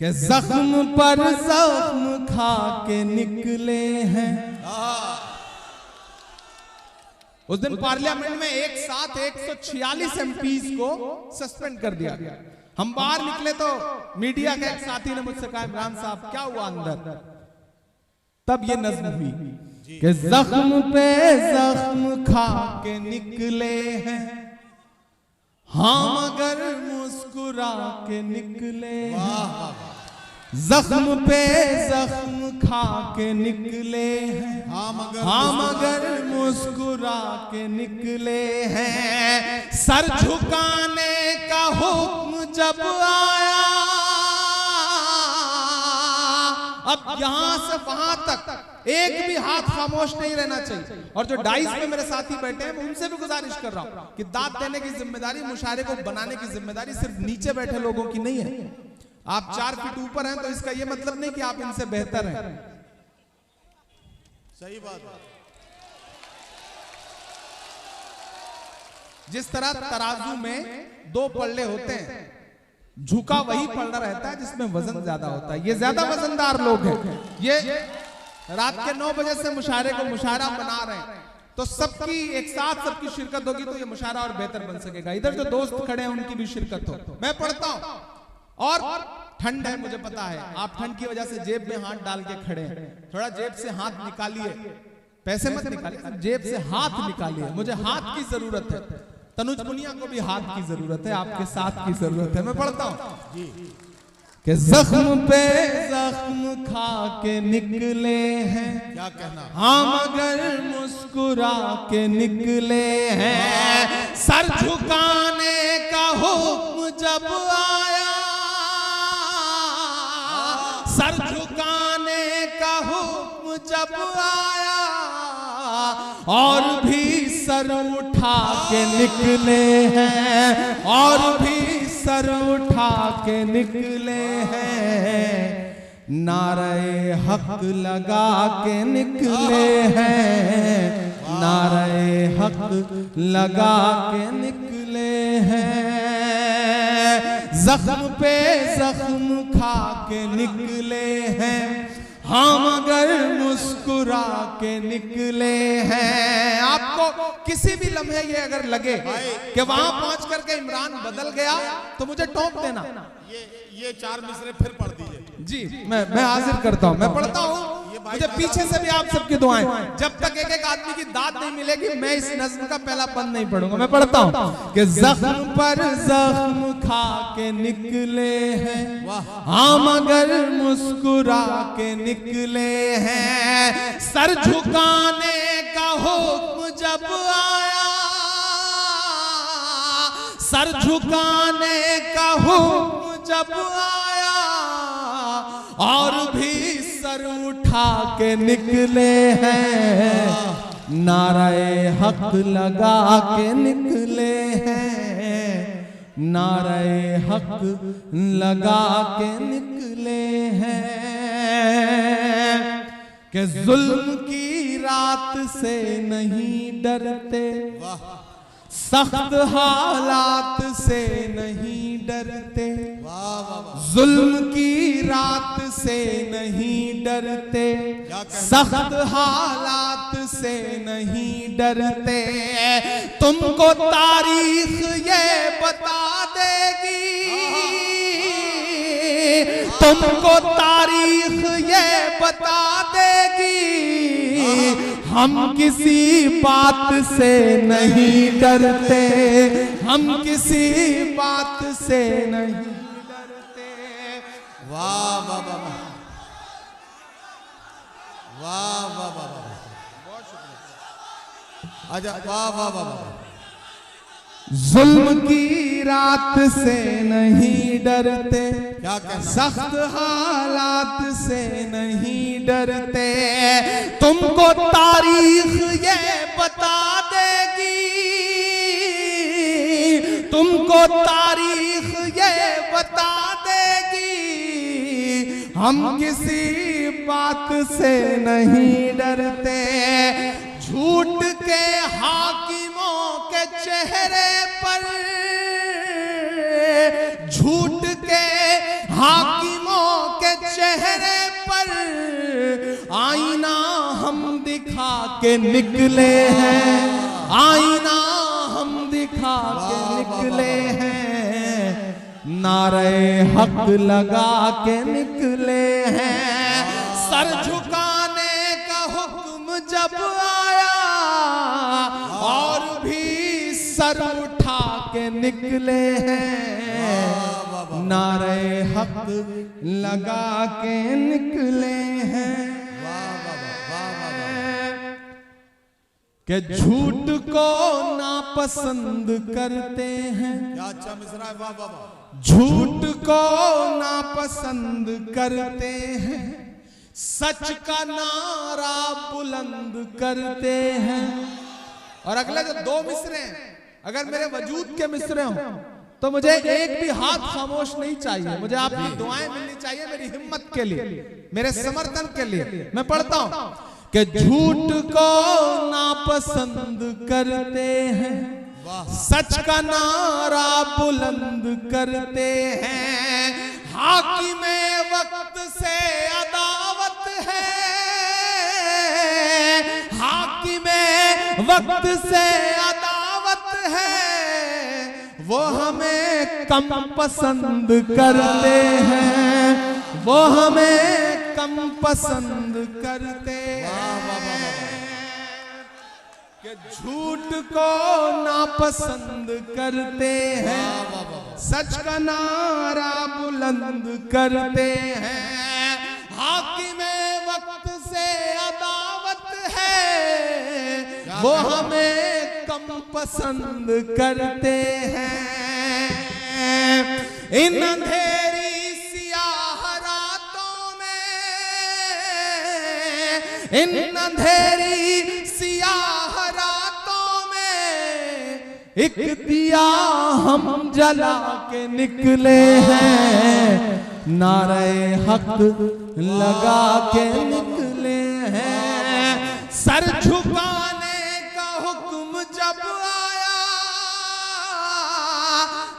कि जख्म पर जख्म खा के निकले हैं। उस दिन पार्लियामेंट में एक साथ 146 एमपीज को सस्पेंड कर दिया गया। हम बाहर निकले तो मीडिया के एक साथी ने मुझसे कहा, इमरान साहब क्या हुआ अंदर? तब ये नज्म हुई कि जख्म पे जख्म खा के निकले हैं, हाँ मगर मुस्कुरा के निकले हैं। जख्म पे जख्म खा के निकले हैं, हाँ मगर मुस्कुरा के निकले हैं। सर झुकाने का हुक्म जब आया, अब यहां से वहां तक एक भी हाथ खामोश नहीं रहना चाहिए। और जो डाइस पे मेरे साथी बैठे हैं, मैं उनसे भी गुजारिश कर रहा हूं कि दाद देने की जिम्मेदारी, मुशायरे को बनाने की जिम्मेदारी सिर्फ नीचे बैठे लोगों की नहीं है। आप 4 फीट ऊपर हैं तो इसका यह मतलब नहीं कि आप इनसे बेहतर हैं। सही बात। जिस तरह तराजू में 2 पल्ले होते हैं, झुका वही पल्ला रहता है जिसमें वजन ज्यादा होता है। ये ज्यादा वजनदार लोग हैं। ये रात के 9 बजे से मुशायरे को मुशायरा बना रहे हैं, तो सबकी एक साथ सबकी शिरकत होगी तो ये मुशायरा और बेहतर बन सकेगा। इधर जो दोस्त खड़े हैं उनकी भी शिरकत हो। मैं पढ़ता हूं और ठंड है, मुझे पता है आप ठंड की वजह से जेब में हाथ डाल के खड़े हैं। थोड़ा जेब से हाथ निकालिए, पैसे मत निकालिए, जेब से हाथ निकालिए। मुझे हाथ की जरूरत है, तनुज पुनिया को भी हाथ की जरूरत है, आपके साथ की जरूरत है। मैं पढ़ता हूं कि जख्म पे जख्म खा के निकले हैं, क्या कहना, हाँ मगर मुस्कुरा के निकले हैं। सर झुकाने का हुक्म जब आया, सर झुकाने का हुक्म जब आया, और भी सर उठा के निकले हैं, और भी सर उठा के निकले हैं। नारे हक लगा के निकले हैं, नारे हक लगा के निकले हैं। जख्म पे जख्म खा के निकले हैं, हाँ मगर मुस्कुरा के निकले हैं। आपको किसी भी लम्हे ये अगर लगे कि वहां पहुंच करके इमरान बदल गया तो मुझे टोक देना। ये 4 मिसरे फिर पढ़ दीजिए। जी मैं हाजिर करता हूं, मैं पढ़ता हूं। मुझे पीछे से भी आप सबकी दुआएं। जब तक एक एक आदमी की दाद नहीं मिलेगी मैं इस नज्म का पहला बंद नहीं पढ़ूंगा। मैं पढ़ता हूं कि जख्म पर जख्म खा के निकले हैं, हाँ मगर मुस्कुरा के निकले हैं। सर झुकाने का हुक्म जब आया, सर झुकाने का हुक्म जब आया, और भी सर उठा के निकले हैं। नारे हक लगा के निकले हैं, नारे हक लगा के निकले हैं। कि जुल्म की रात से नहीं डरते, सख्त हालात से नहीं डरते, जुल्म की रात से नहीं डरते, सख्त हालात से नहीं डरते। तुमको तारीख ये बता देगी, तुमको तारीख ये बता देगी, हम किसी बात से नहीं डरते, हम किसी बात से नहीं डरते। वाह वाह वाह वाह वाह वाह, बहुत शुक्रिया। आजा, वाह वाह वाह। जुल्म की रात से नहीं डरते, क्या कहना, सख्त हालात से नहीं डरते। तुमको तारीख ये बता देगी, तुमको तारीख ये बता देगी, हम किसी बात से नहीं डरते। झूठ के हाकिमों के चेहरे पर, झूठ के हाकिमों चेहरे पर आईना हम दिखा के निकले हैं, आईना हम दिखा के निकले हैं, नारे हक लगा के निकले हैं। सर झुकाने का हुक्म जब आया और भी सर उठा के निकले हैं, नारे हक लगा के निकले हैं। कि झूठ को नापसंद करते हैं, क्या अच्छा मिसरा है, वाह वाह वाह। झूठ को नापसंद करते हैं, सच का नारा बुलंद करते हैं। और अगले जो दो मिसरे हैं, अगर मेरे वजूद के मिसरे हों तो मुझे एक भी हाथ खामोश नहीं चाहिए, मुझे आपकी दुआएं मिलनी चाहिए मेरी हिम्मत के लिए, मेरे समर्थन के लिए। मैं पढ़ता हूं कि झूठ को नापसंद करते हैं, सच का नारा बुलंद करते हैं, हाकिमे वक्त से अदावत है, हाकिमे वक्त से अदावत है, वो हमें कम पसंद करते हैं, वो हमें कम पसंद करते हैं। कि झूठ को नापसंद करते हैं, सच का नारा बुलंद करते हैं, हाकिमे वक्त से अदावत है, वो हमें कम पसंद करते हैं। इन अंधेरी सियाह रातों में, इन अंधेरी सियाह रातों में एक दिया हम जला के निकले हैं, नारे हक लगा के निकले हैं। सर झुकाने का हुक्म जब आया,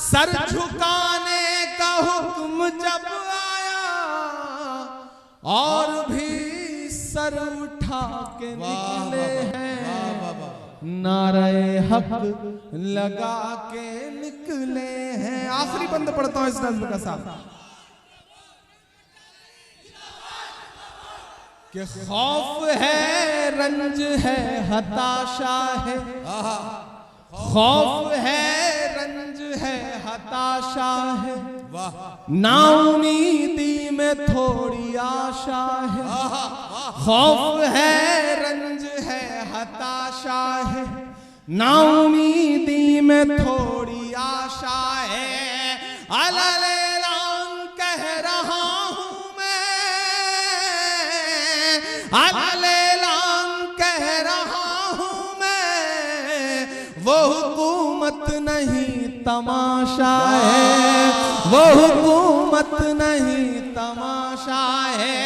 सर झुकाने का हुक्म जब आया और भी सर उठा के निकले हैं, नारे हक लगा के निकले हैं। आखिरी बंद पढ़ता हूं इस नज़्म का साथ कि खौफ है, रंज है, हताशा है, खौफ है, रंज है, हताशा है, नाउमीदी में थोड़ी आशा है। खौफ है, रंज है, हताशा है, नाउमीदी में थोड़ी आशा है, अलैलान कह रहा हूं मैं, अलैलान कह रहा हूं मैं, वो हुकूमत नहीं तमाशा है, वो हुकूमत नहीं तमाशा है।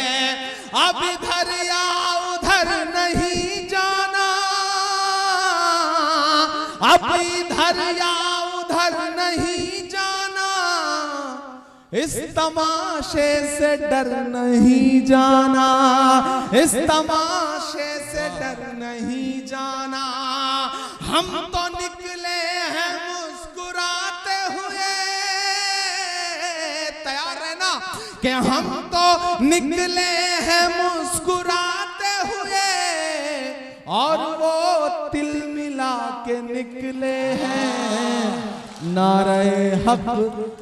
अब इधर या उधर नहीं जाना, अब इधर या उधर नहीं जाना, इस तमाशे से डर नहीं जाना, इस तमाशे से डर नहीं जाना। हम तो निकले हैं मुस्कुराते हुए, तैयार है ना कि हम तो निकले हैं मुस्कुराते हुए और वो तिल मिला के निकले हैं, नारे हक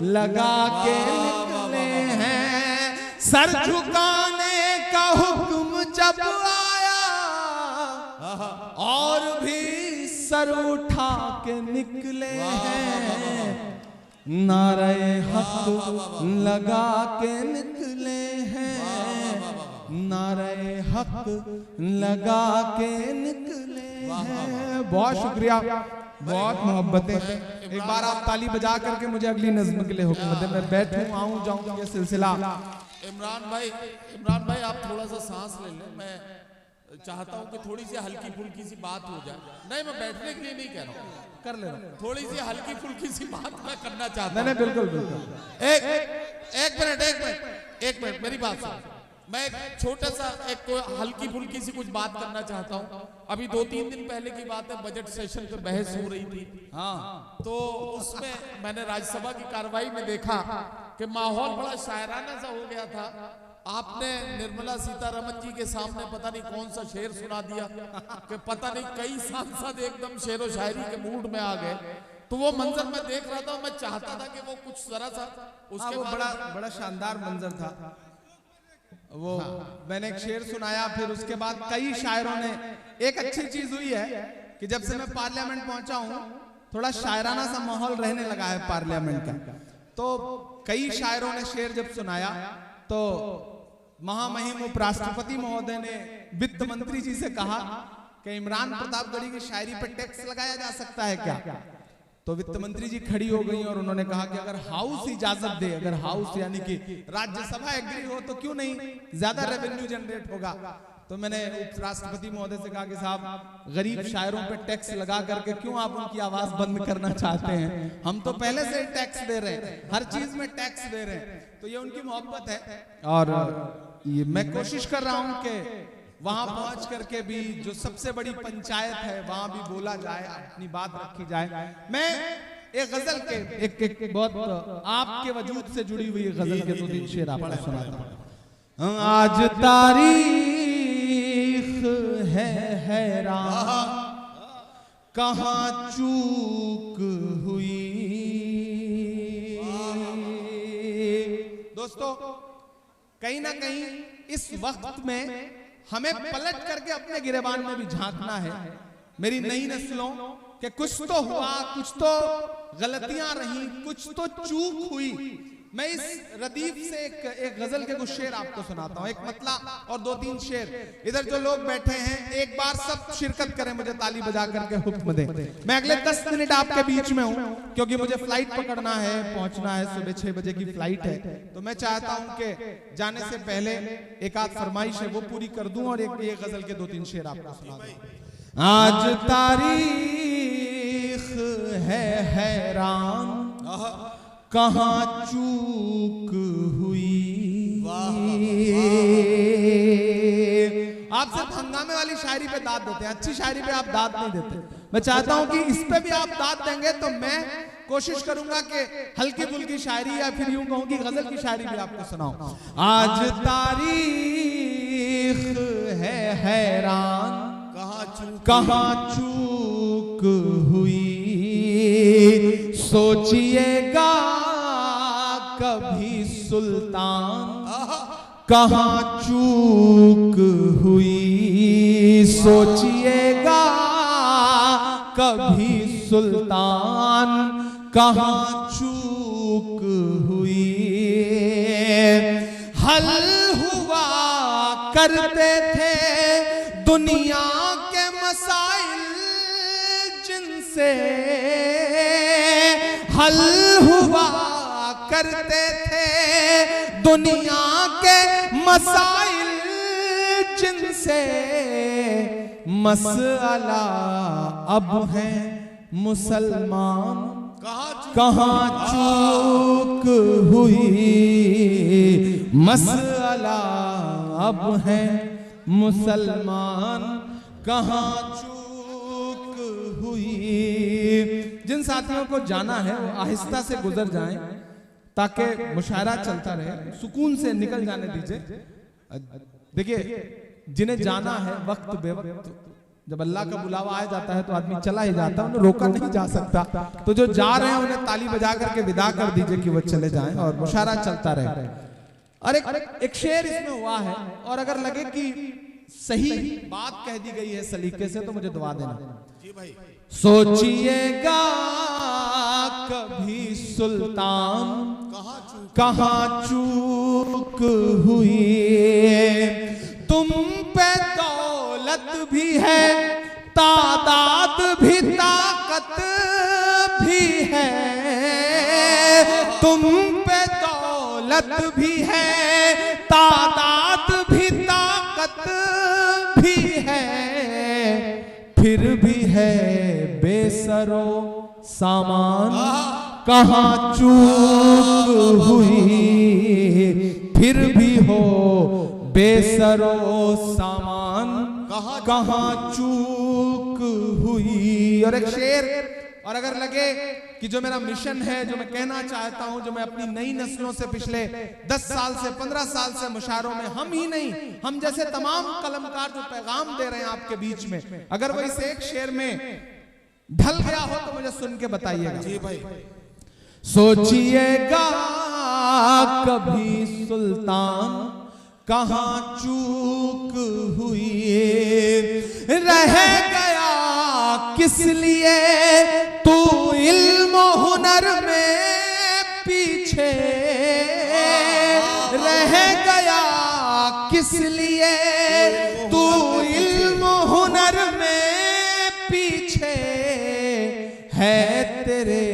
लगा के निकले हैं। सर झुकाने का हुक्म जब आया और भी सर उठा के निकले हैं, नारे हक लगा के निकले हैं, नारे हक लगा के निकले हैं। बहुत शुक्रिया, बहुत मोहब्बतें। एक बार आप ताली बजा करके मुझे अगली नज़्म के लिए हुक्म दें, मैं बैठूं आऊं जाऊं ये सिलसिला। इमरान भाई आप थोड़ा सा सांस ले लें, मैं चाहता हूं कि थोड़ी सी हल्की फुल्की सी बात हो जाए। नहीं, मैं बैठने के लिए नहीं कह रहा हूं, कर ले, थोड़ी सी हल्की फुल्की सी बात मैं करना चाहता हूं। नहीं बिल्कुल बिल्कुल। एक मिनट एक मिनट मेरी बात सुन। मैं एक छोटा सा एक हल्की फुल्की सी कुछ बात करना चाहता हूँ। अभी 2-3 दिन पहले की बात है, बजट सेशन पे बहस हो रही थी। हाँ, तो उसमें मैंने राज्यसभा की कार्रवाई में देखा कि माहौल बड़ा शायराना सा हो गया था। आपने निर्मला सीतारमन जी के सामने पता नहीं कौन सा शेर सुना दिया कि पता नहीं कई सांसद एकदम शेरो शायरी के मूड में आ गए। तो वो मंजर मैं देख रहा था, मैं चाहता था कि वो कुछ जरा सा उसके वो बड़ा शानदार मंजर था वो। मैंने एक शेर सुनाया, फिर उसके बाद कई शायरों ने। एक अच्छी चीज हुई है कि जब से मैं पार्लियामेंट पहुंचा हूं, थोड़ा शायराना सा माहौल रहने लगा है पार्लियामेंट का। तो कई शायरों ने शेर जब सुनाया तो महामहिम उपराष्ट्रपति महोदय ने वित्त मंत्री जी से कहा कि इमरान प्रतापगढ़ी की शायरी पर टैक्स लगाया जा सकता है क्या। तो वित्त मंत्री जी खड़ी हो गई और उन्होंने कहा कि अगर हाउस इजाजत दे, अगर हाउस यानी कि राज्यसभा एग्री हो तो क्यों नहीं, ज्यादा रेवेन्यू जनरेट होगा। तो मैंने उपराष्ट्रपति महोदय से कहा कि साहब गरीब शायरों पे टैक्स लगा करके क्यों आप उनकी आवाज बंद करना चाहते हैं, हम तो पहले से टैक्स दे रहे हैं, हर चीज में टैक्स दे रहे हैं। तो ये उनकी मोहब्बत है और ये मैं कोशिश कर रहा हूं कि वहां पहुंच करके भी जो सबसे बड़ी पंचायत है वहां भी बोला जाए, अपनी बात रखी जाए। मैं एक गजल के एक बहुत आपके वजूद से जुड़ी हुई गजल के 2-3 शेर आपको सुनाता हूं। आज तारीख है हैरान, कहां चूक हुई। दोस्तों, कहीं ना कहीं इस वक्त में हमें पलट करके अपने गिरेबान में भी झांकना है। मेरी नई नस्लों के कुछ तो हुआ, कुछ तो गलतियां रही, कुछ तो चूक हुई। मैं इस रदीफ से एक गजल के कुछ शेर आपको सुनाता हूं, एक मतला और 2-3 शेर। इधर जो लोग बैठे हैं एक बार सब शिरकत करें, मुझे ताली बजा करके हुक्म दें। मैं अगले 10 मिनट आपके बीच में हूं क्योंकि मुझे फ्लाइट पकड़ना है, पहुंचना है, सुबह 6 बजे की फ्लाइट है। तो मैं चाहता हूं कि जाने से पहले एक आध फरमाइश है वो पूरी कर दूं और एक गजल के 2-3 शेर आपको सुना दूं। आज तारीख है हैरान, कहां चूक हुई। आप सिर्फ हंगामे वाली शायरी पे दाद देते हैं, अच्छी शायरी पे आप दाद नहीं देते। मैं चाहता हूं कि इस पे भी आप दाद देंगे तो मैं कोशिश करूंगा कि हल्की फुल्की शायरी या फिर यूं कहूं कि गजल की शायरी भी आपको सुनाऊं। आज तारीख है हैरान, कहां चूक हुई। सोचिएगा कभी सुल्तान, कहां चूक हुई। सोचिएगा कभी सुल्तान, कहां चूक हुई। हल हुआ करते थे दुनिया के मसाइल जिनसे, हल हुआ करते थे दुनिया के मसाइल जिनसे। मसला अब है मुसलमान, कहां चूक हुई। मसला अब है मुसलमान, कहां चूक हुई। जिन साथियों को जाना है वो आहिस्ता से गुजर जाएं ताकि मुशायरा चलता रहे, सुकून से निकल जाने दीजिए। देखिए, जिन्हें जाना है वक्त बेवक्त, जब अल्लाह का बुलावा आ जाता है तो आदमी चला ही जाता है, उन्हें रोका नहीं जा सकता। तो जो जा रहे हैं उन्हें ताली बजा करके विदा कर दीजिए कि वो चले जाएं और मुशायरा चलता रहे। और एक शेर इसमें हुआ है और अगर लगे कि सही बात कह दी गई है सलीके से तो मुझे दुआ देना। जी भाई। सोचिएगा कभी सुल्तान, कहां चूक हुई। तुम पे दौलत भी है, तादाद भी, ताकत भी है। तुम पे दौलत भी है, तादाद भी, ताकत भी है। फिर भी है बेसरो सामान, कहां चूक हुई। फिर भी हो बेसरो सामान, कहाँ चूक हुई। और एक शेर, और अगर लगे कि जो मेरा मिशन है, जो मैं कहना चाहता हूं, जो मैं अपनी नई नस्लों से पिछले 10 साल से 15 साल से मुशायरों में, हम ही नहीं, हम जैसे तमाम कलमकार जो पैगाम दे रहे हैं आपके बीच में, अगर वो इस एक शेर में ढल गया हो तो मुझे सुन के बताइएगा। जी भाई। सोचिएगा कभी सुल्तान, कहाँ चूक हुई, रह गया किस लिए तू इल्म हुनर में पीछे, रह गया किस लिए तू इल्म हुनर में पीछे, है तेरे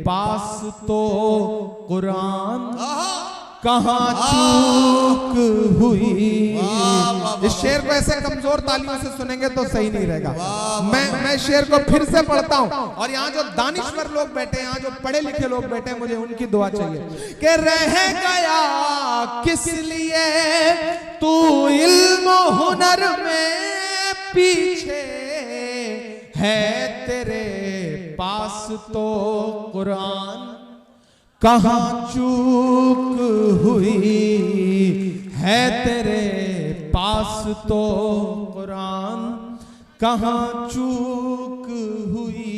पास तो कुरान, कहाँ चूक हुई। इस शेर को ऐसे कमजोर तालियों से सुनेंगे तो सही नहीं रहेगा। मैं शेर को फिर से पढ़ता हूं, और यहाँ जो दानिश्वर लोग बैठे हैं, यहाँ जो पढ़े लिखे लोग बैठे हैं, मुझे उनकी दुआ चाहिए कि रह गया किस लिए तू इल्म हुनर में पीछे, है तेरे पास तो कुरान, कहाँ चूक हुई, है तेरे पास तो कुरान, कहाँ चूक हुई।